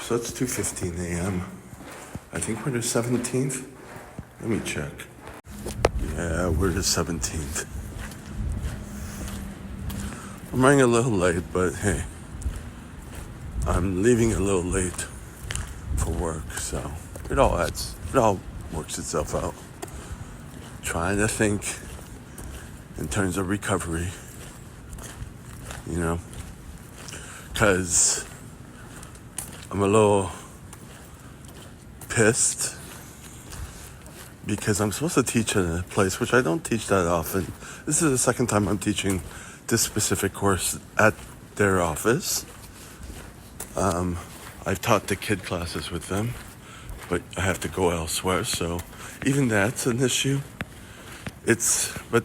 So it's 2:15 a.m. I think we're the 17th. Let me check. Yeah, we're the 17th. I'm running a little late, but hey, I'm leaving a little late for work, so it all works itself out. Trying to think in terms of recovery, because I'm a little pissed because I'm supposed to teach at a place which I don't teach that often. This is the second time I'm teaching this specific course at their office. I've taught the kid classes with them, but I have to go elsewhere, so even that's an issue. But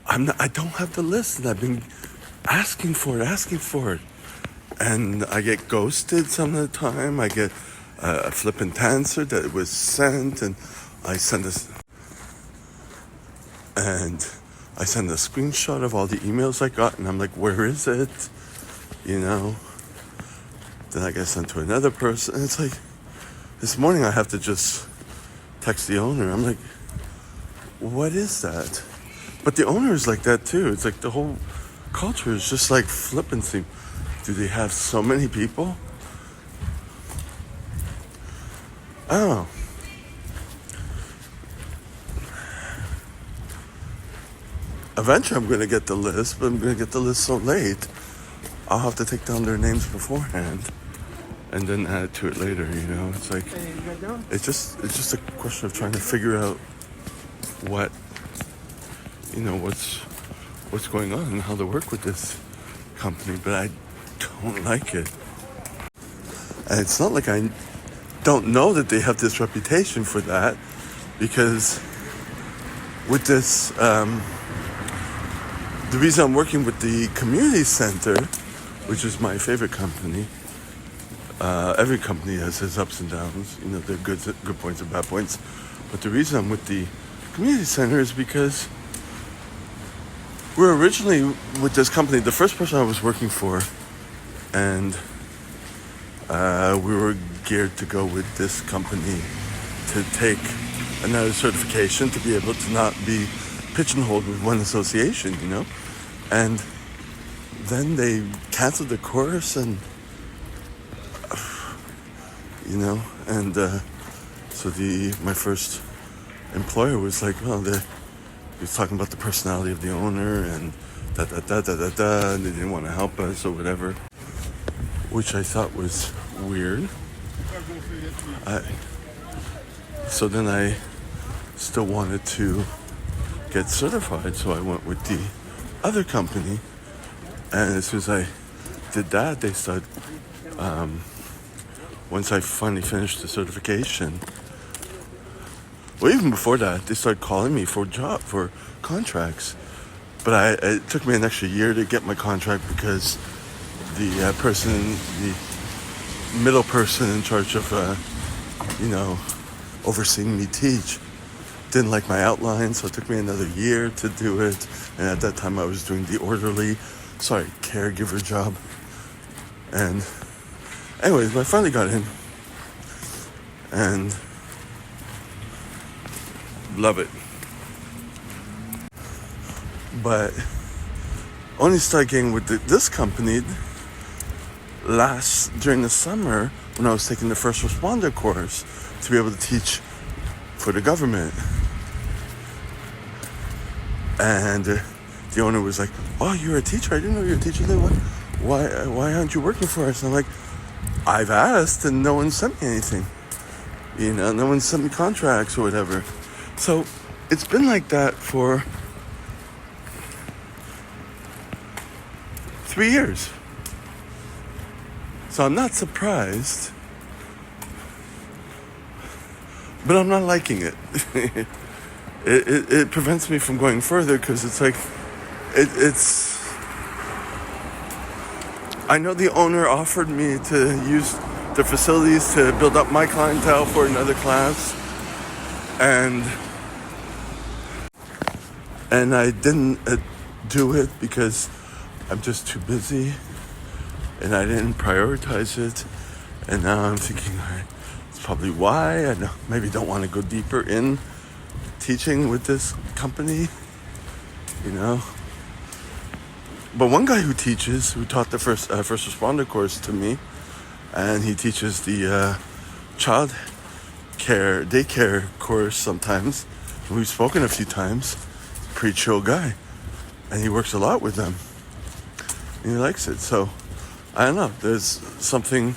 I don't have the list, and I've been asking for it. And I get ghosted some of the time. I get a flippant answer that it was sent, and I send a screenshot of all the emails I got, and I'm like, where is it? Then I get sent to another person, and it's like, this morning I have to just text the owner. I'm like, what is that? But the owner is like that too. It's like the whole culture is just like flippancy. Do they have so many people? I don't know. Eventually I'm going to get the list, but I'm going to get the list so late, I'll have to take down their names beforehand and then add to it later, It's like, it's just a question of trying to figure out what's going on and how to work with this company, but I don't like it. And it's not like I don't know that they have this reputation for that, because with this, the reason I'm working with the community center, which is my favorite company, every company has its ups and downs, there are good points and bad points, but the reason I'm with the community center is because we're originally with this company, the first person I was working for, and we were geared to go with this company to take another certification to be able to not be pigeonholed with one association, and then they canceled the course, and so my first employer was like, well, he was talking about the personality of the owner and and they didn't want to help us or whatever, which I thought was weird. So then I still wanted to get certified, so I went with the other company, and as soon as I did that, they started, once I finally finished the certification, well, even before that, they started calling me for contracts. But it took me an extra year to get my contract because the middle person in charge of, overseeing me teach didn't like my outline, so it took me another year to do it. And at that time, I was doing the caregiver job. And anyways, I finally got in. And love it. But only started getting with this company during the summer when I was taking the first responder course to be able to teach for the government. And the owner was like, oh, you're a teacher? I didn't know you were a teacher. Why aren't you working for us? And I'm like, I've asked and no one sent me anything. No one sent me contracts or whatever. So it's been like that for 3 years. So I'm not surprised, but I'm not liking it. It prevents me from going further because it's like, I know the owner offered me to use the facilities to build up my clientele for another class, and I didn't do it because I'm just too busy, and I didn't prioritize it, And now I'm thinking, it's probably why I maybe don't want to go deeper in teaching with this company, you know. But one guy who taught the first responder course to me, and he teaches the child care daycare course sometimes. We've spoken a few times. Pretty chill guy, and he works a lot with them, and he likes it. So I don't know. There's something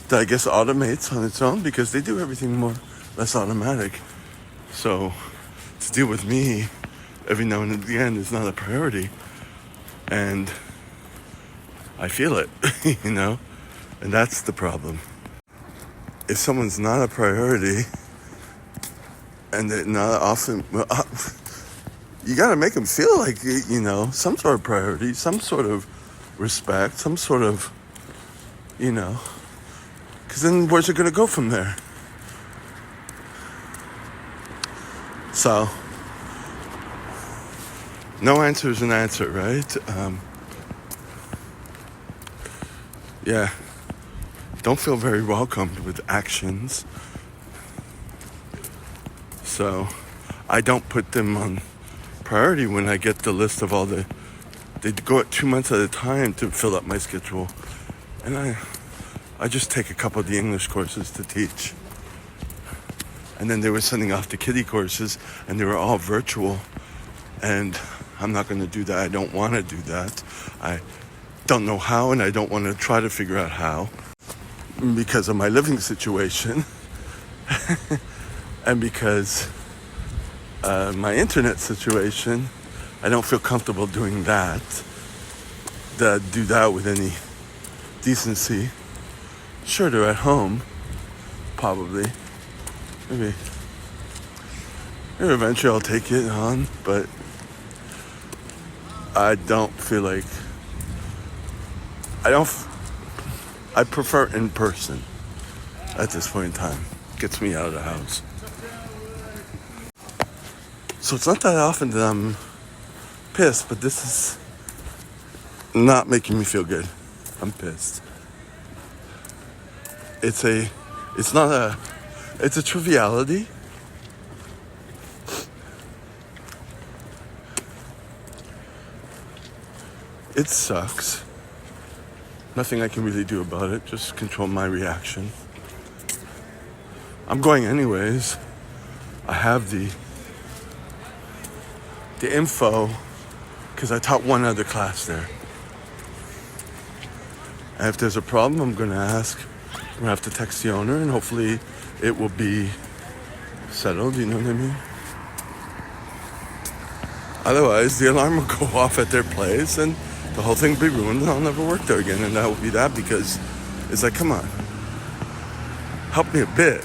that I guess automates on its own because they do everything more or less automatic. So to deal with me every now and again is not a priority, and I feel it, you know, and that's the problem. If someone's not a priority, and they're not often, you got to make them feel like, you know, some sort of priority, some sort of respect, some sort of, you know, because then where's it going to go from there? So, no answer is an answer, right? Yeah, don't feel very welcomed with actions. So, I don't put them on priority when I get the list of all they go at 2 months at a time to fill up my schedule. And I just take a couple of the English courses to teach. And then they were sending off the kiddie courses, and they were all virtual. And I'm not going to do that. I don't want to do that. I don't know how, and I don't want to try to figure out how because of my living situation and because my internet situation. I don't feel comfortable doing that. Do that with any decency. Sure, they're at home, probably. Maybe eventually I'll take it on, but I don't feel like I prefer in person at this point in time. Gets me out of the house. So it's not that often that I'm pissed, but this is not making me feel good. I'm pissed. It's a triviality. It sucks. Nothing I can really do about it. Just control my reaction. I'm going anyways. I have the info because I taught one other class there. And if there's a problem, I'm going to ask. I'm going to have to text the owner, and hopefully it will be settled, you know what I mean? Otherwise, the alarm will go off at their place, and the whole thing will be ruined, and I'll never work there again. And that will be that because it's like, come on, help me a bit.